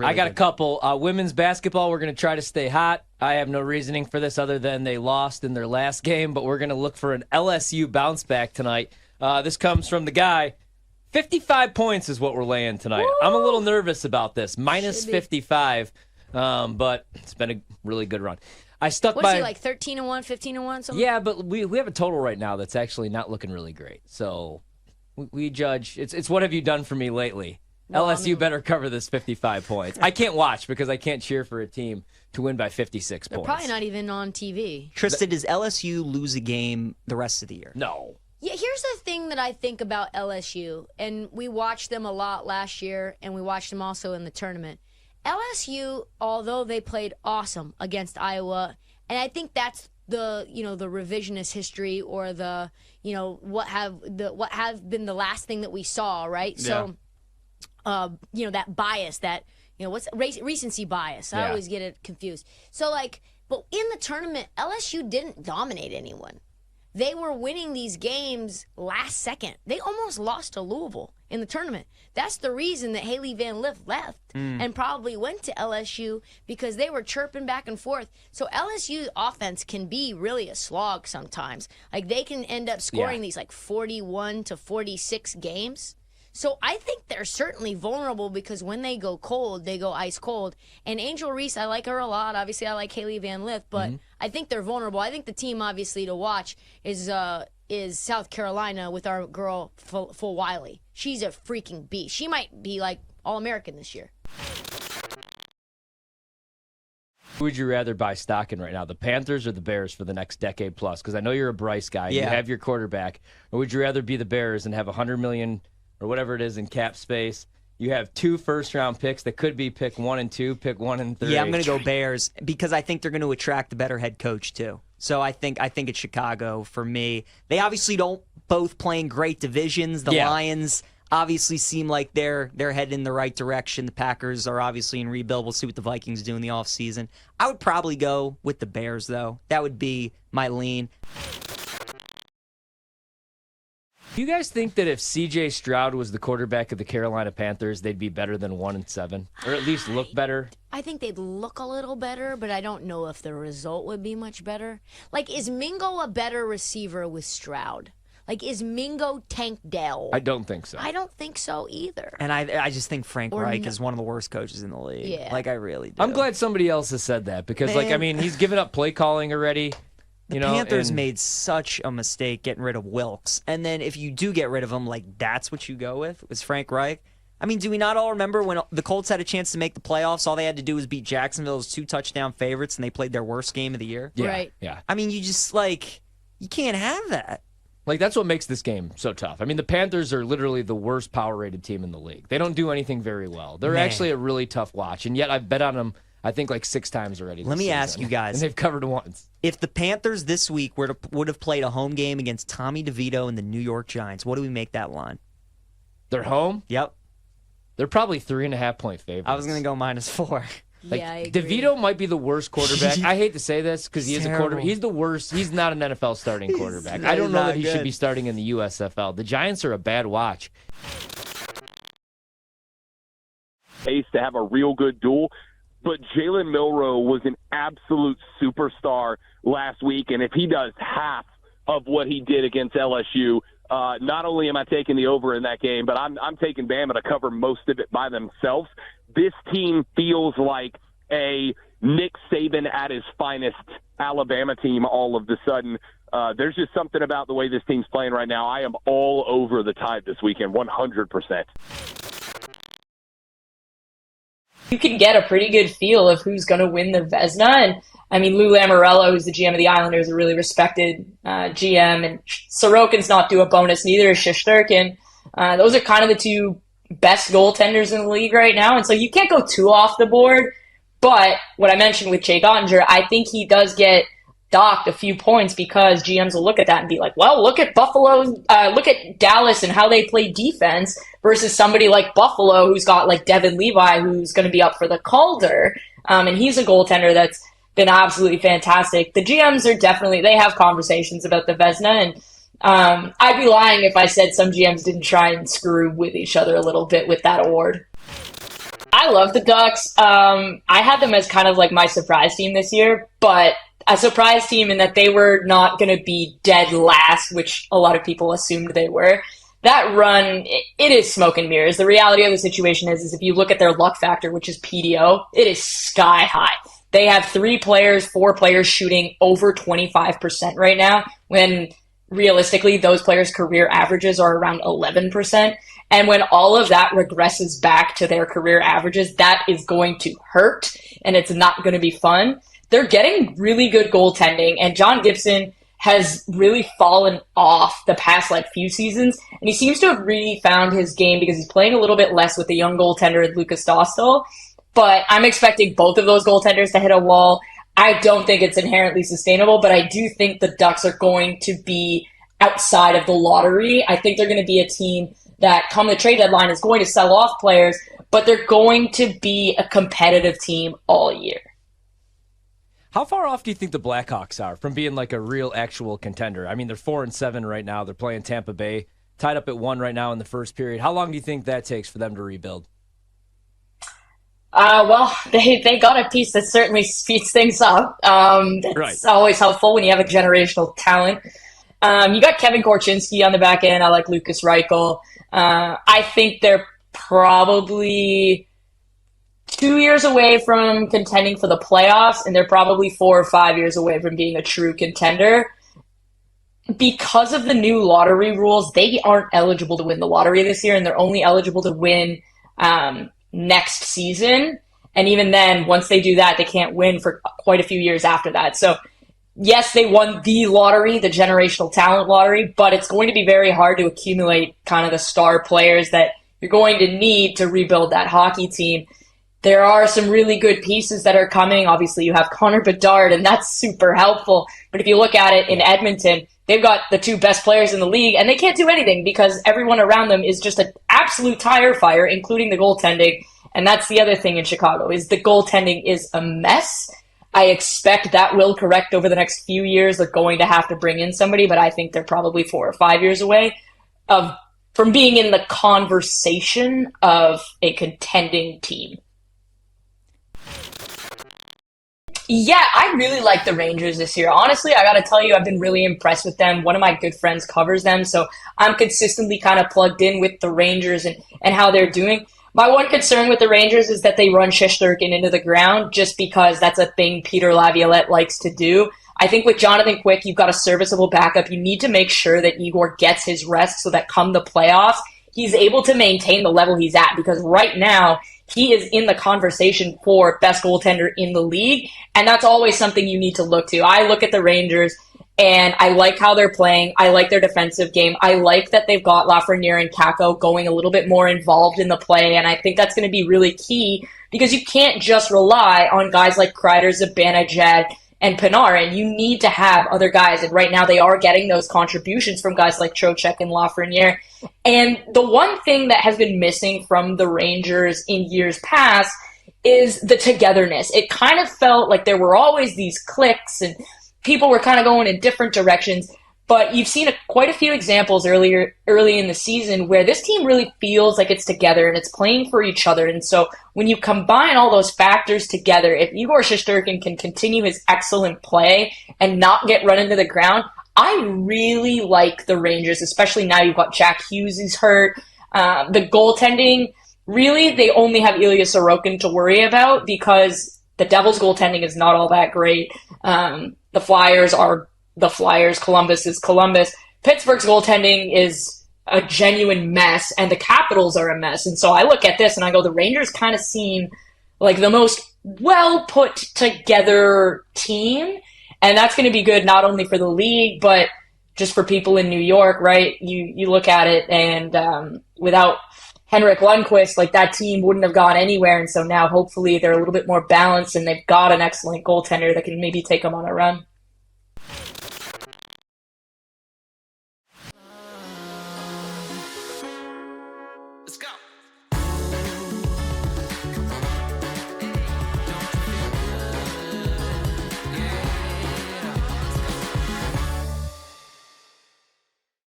I got a couple. Women's basketball, we're going to try to stay hot. I have no reasoning for this other than they lost in their last game, but we're going to look for an LSU bounce back tonight. This comes from the guy. 55 points is what we're laying tonight. Woo! I'm a little nervous about this. Minus 55, but it's been a really good run. I stuck What's he, like 13-1, 15-1, something? Yeah, but we have a total right now that's actually not looking really great. So we judge. It's what have you done for me lately? Well, LSU better cover this 55 points. I can't watch because I can't cheer for a team to win by 56 They're points. Probably not even on TV. Tristan, does LSU lose a game the rest of the year? No. Yeah, here's the thing that I think about LSU, and we watched them a lot last year, and we watched them also in the tournament. LSU, although they played awesome against Iowa, and I think that's the revisionist history or the what have been the last thing that we saw, right? Yeah. So, that bias, that what's recency bias. I always get it confused. So but in the tournament, LSU didn't dominate anyone. They were winning these games last second. They almost lost to Louisville in the tournament. That's the reason that Haley Van Lith left and probably went to LSU, because they were chirping back and forth. So LSU's offense can be really a slog sometimes. They can end up scoring these 41 to 46 games. So I think they're certainly vulnerable, because when they go cold, they go ice cold. And Angel Reese, I like her a lot. Obviously, I like Haley Van Lith, but I think they're vulnerable. I think the team, obviously, to watch is South Carolina with our girl, Full Wiley. She's a freaking beast. She might be All-American this year. Who would you rather buy stock in right now, the Panthers or the Bears for the next decade plus? Because I know you're a Bryce guy. Yeah. You have your quarterback. Or would you rather be the Bears and have $100 million or whatever it is in cap space? You have 2 first-round picks that could be pick 1 and 2, pick 1 and 3. Yeah, I'm going to go Bears, because I think they're going to attract a better head coach too. So I think it's Chicago for me. They obviously don't both play in great divisions. The Lions obviously seem like they're headed in the right direction. The Packers are obviously in rebuild. We'll see what the Vikings do in the offseason. I would probably go with the Bears, though. That would be my lean. Do you guys think that if C.J. Stroud was the quarterback of the Carolina Panthers, they'd be better than 1-7, or at least look better? I think they'd look a little better, but I don't know if the result would be much better. Is Mingo a better receiver with Stroud? Is Mingo Tank Dell? I don't think so. I don't think so either. And I just think Frank Reich is one of the worst coaches in the league. Yeah. I really do. I'm glad somebody else has said that, because, he's given up play calling already. The Panthers made such a mistake getting rid of Wilkes. And then if you do get rid of him, that's what you go with, was Frank Reich. I mean, do we not all remember when the Colts had a chance to make the playoffs? All they had to do was beat Jacksonville as 2-touchdown favorites, and they played their worst game of the year? Yeah, right. Yeah. I mean, you just, you can't have that. That's what makes this game so tough. I mean, the Panthers are literally the worst power-rated team in the league. They don't do anything very well. They're actually a really tough watch, and yet I've bet on them, I think, 6 times already this Let me season. ask you guys. And they've covered once. If the Panthers this week would have played a home game against Tommy DeVito and the New York Giants, what do we make that line? They're home? Yep. They're probably 3.5-point favorites. I was going to go -4. Yeah, I agree. DeVito might be the worst quarterback. I hate to say this because he is a quarterback. He's the worst. He's not an NFL starting quarterback. I don't know that he should be starting in the USFL. The Giants are a bad watch. Ace to have a real good duel. But Jalen Milroe was an absolute superstar last week, and if he does half of what he did against LSU, not only am I taking the over in that game, but I'm taking Bama to cover most of it by themselves. This team feels like a Nick Saban at his finest Alabama team all of a sudden. There's just something about the way this team's playing right now. I am all over the Tide this weekend, 100%. You can get a pretty good feel of who's going to win the Vezina. And I mean, Lou Lamoriello, who's the GM of the Islanders, a really respected GM, and Sorokin's not due a bonus, neither is Shesterkin. Those are kind of the 2 best goaltenders in the league right now. And so you can't go too off the board. But what I mentioned with Jake Ottinger, I think he does get docked a few points because GMs will look at that and be like, well, look at Buffalo, look at Dallas and how they play defense versus somebody like Buffalo who's got Devin Levi who's going to be up for the Calder. And he's a goaltender that's been absolutely fantastic. The GMs are definitely, they have conversations about the Vezina, and I'd be lying if I said some GMs didn't try and screw with each other a little bit with that award. I love the Ducks. I had them as kind of like my surprise team this year, but a surprise team in that they were not going to be dead last, which a lot of people assumed they were. That run, it is smoke and mirrors. The reality of the situation is if you look at their luck factor, which is PDO, it is sky high. They have 4 players shooting over 25% right now, when realistically those players' career averages are around 11%. And when all of that regresses back to their career averages, that is going to hurt, and it's not going to be fun. They're getting really good goaltending, and John Gibson has really fallen off the past few seasons, and he seems to have really found his game because he's playing a little bit less with the young goaltender Lucas Dostal. But I'm expecting both of those goaltenders to hit a wall. I don't think it's inherently sustainable, but I do think the Ducks are going to be outside of the lottery. I think they're going to be a team that, come the trade deadline, is going to sell off players, but they're going to be a competitive team all year. How far off do you think the Blackhawks are from being like a real actual contender? I mean, they're 4-7 right now. They're playing Tampa Bay, tied up at 1 right now in the first period. How long do you think that takes for them to rebuild? Well, they got a piece that certainly speeds things up. It's always helpful when you have a generational talent. You got Kevin Korchinski on the back end. I like Lucas Reichel. I think they're probably 2 years away from contending for the playoffs, and they're probably 4 or 5 years away from being a true contender. Because of the new lottery rules, they aren't eligible to win the lottery this year, and they're only eligible to win next season. And even then, once they do that, they can't win for quite a few years after that. So yes, they won the lottery, the generational talent lottery, but it's going to be very hard to accumulate kind of the star players that you're going to need to rebuild that hockey team. There are some really good pieces that are coming. Obviously, you have Connor Bedard, and that's super helpful. But if you look at it in Edmonton, they've got the 2 best players in the league, and they can't do anything because everyone around them is just an absolute tire fire, including the goaltending. And that's the other thing in Chicago, is the goaltending is a mess. I expect that will correct over the next few years. They're going to have to bring in somebody, but I think they're probably 4 or 5 years away from being in the conversation of a contending team. Yeah, I really like the Rangers this year. Honestly, I got to tell you, I've been really impressed with them. One of my good friends covers them, so I'm consistently kind of plugged in with the Rangers and how they're doing. My one concern with the Rangers is that they run Shesterkin into the ground just because that's a thing Peter Laviolette likes to do. I think with Jonathan Quick, you've got a serviceable backup. You need to make sure that Igor gets his rest so that come the playoffs, he's able to maintain the level he's at, because right now he is in the conversation for best goaltender in the league, and that's always something you need to look to. I look at the Rangers, and I like how they're playing. I like their defensive game. I like that they've got Lafreniere and Kakko going a little bit more involved in the play, and I think that's going to be really key because you can't just rely on guys like Kreider, Zibanejad, and Panarin. You need to have other guys, and right now they are getting those contributions from guys like Trocheck and Lafreniere. And the one thing that has been missing from the Rangers in years past is the togetherness. It kind of felt like there were always these cliques and people were kind of going in different directions, but you've seen quite a few examples early in the season where this team really feels like it's together and it's playing for each other. And so when you combine all those factors together, if Igor Shesterkin can continue his excellent play and not get run into the ground, I really like the Rangers, especially now you've got Jack Hughes is hurt. The goaltending, really, they only have Ilya Sorokin to worry about because the Devils' goaltending is not all that great. The Flyers are the Flyers. Columbus is Columbus. Pittsburgh's goaltending is a genuine mess, and the Capitals are a mess. And so I look at this and I go, the Rangers kind of seem like the most well put together team. And that's going to be good not only for the league, but just for people in New York, right? You look at it, and without Henrik Lundqvist, like that team wouldn't have gone anywhere. And so now hopefully they're a little bit more balanced, and they've got an excellent goaltender that can maybe take them on a run.